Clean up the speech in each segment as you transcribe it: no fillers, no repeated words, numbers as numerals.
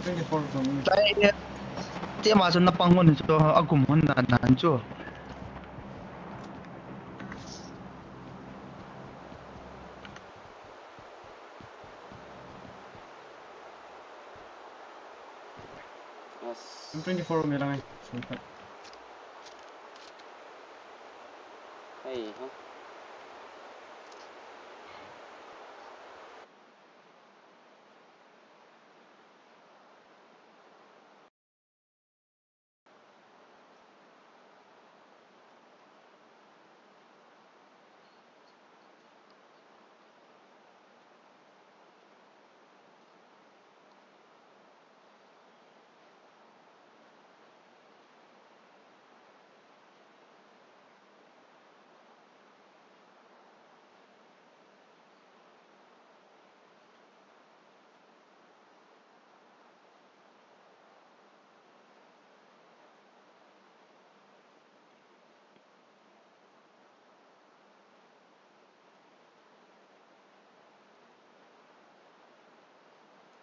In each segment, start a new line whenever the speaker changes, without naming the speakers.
24 dong.
Tay te ma sun na pangon so agum hun nan chu.
Yes.
24 melang ai. Sultan.
Hey, huh?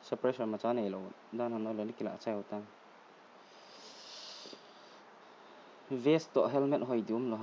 Suppression mà cho này lộ đang nó lên cái lạ sao ta vest to helmet hồi đúng là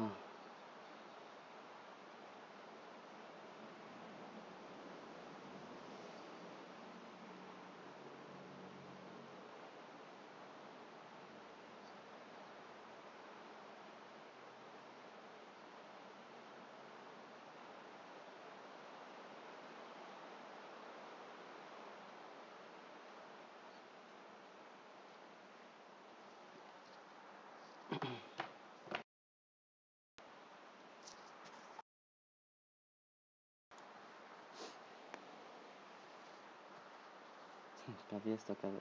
cái vest to cái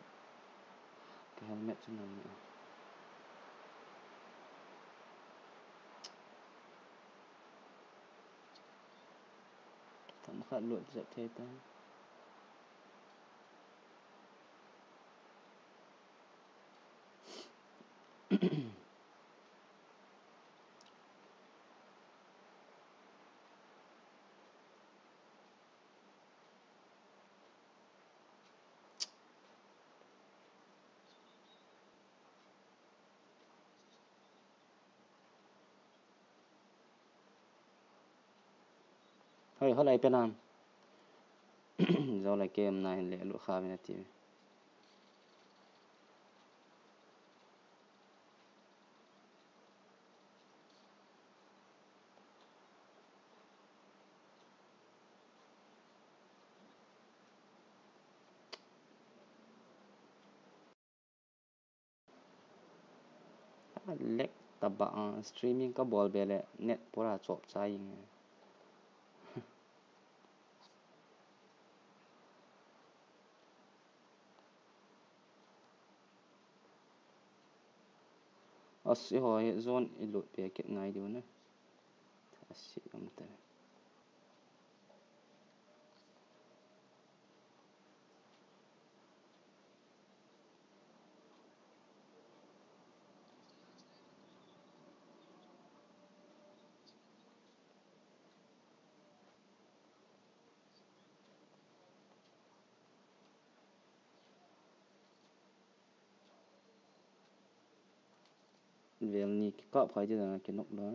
helmet cho nó nữa thằng khác lụi dễ thế ta hơi lại bên nam do lại game này lệ lụi khá bên này lek taba streaming ka ball bele net pura chop chai asi hoi zone ilut pe ket ngai diu na asi am ta vel ni ka phai de na ke nok da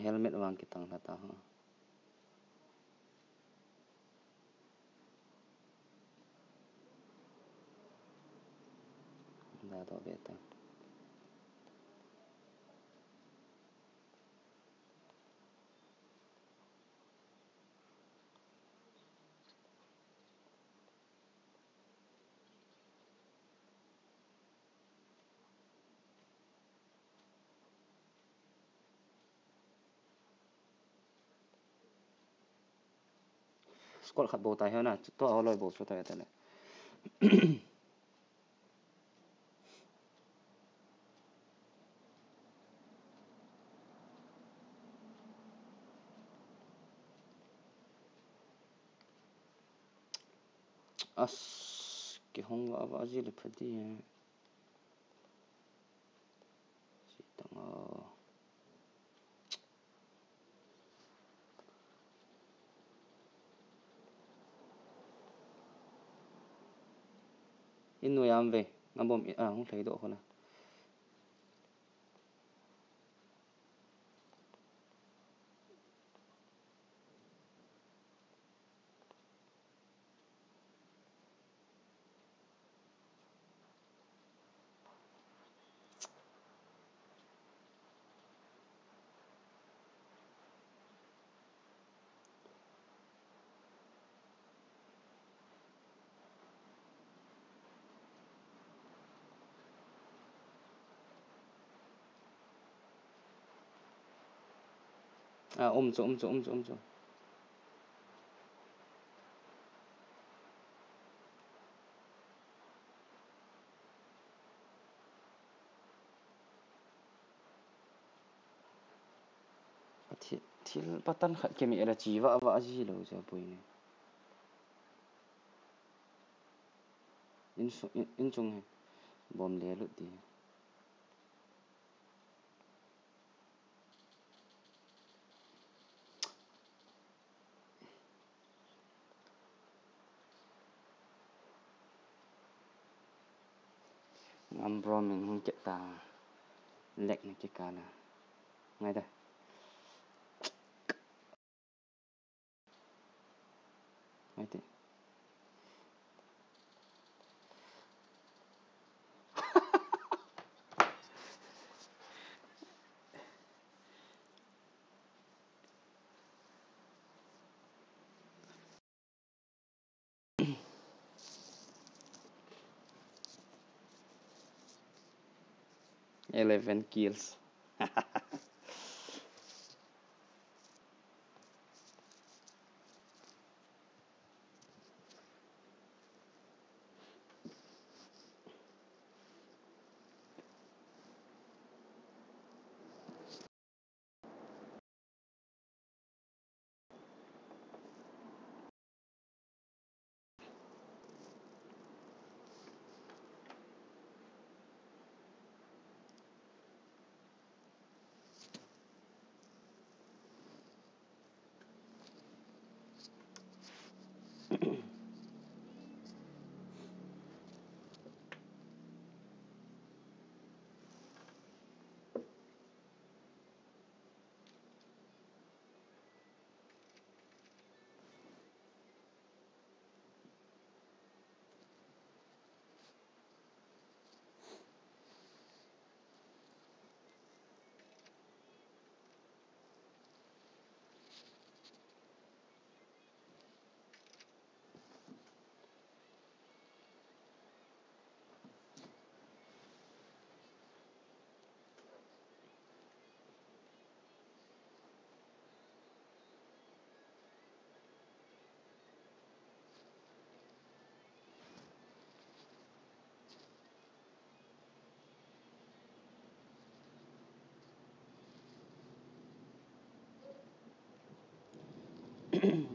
helmet wang ki tang ta ha da do beta skol khat bo tai ha na to a loi bo so ta ta le as ke hong wa ba ji le phadi si tang in nuôi am về ngắm bom không thấy độ không nào ôm chỗ thì bắt tan khát cái mẹ là chỉ vợ gì đâu cho bùi này in chung hay bom lẻ lụt đi ngắm bom mình không chết ta lệch này cái cả là ngay đây ngay đây Eleven kills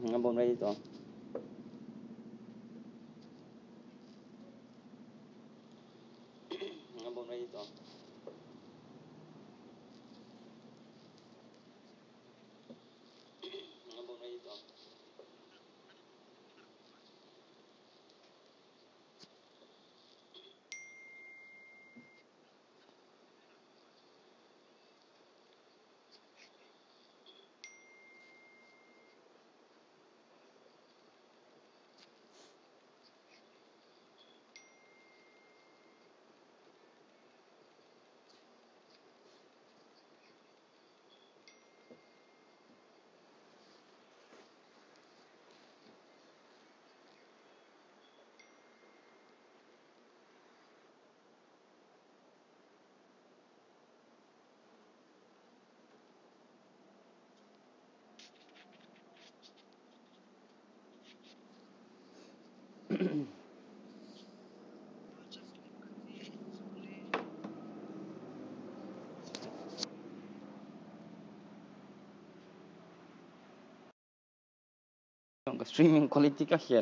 ngắm bom đây to ngắm bom đây to ngắm bom đây to streaming quality का ख्याल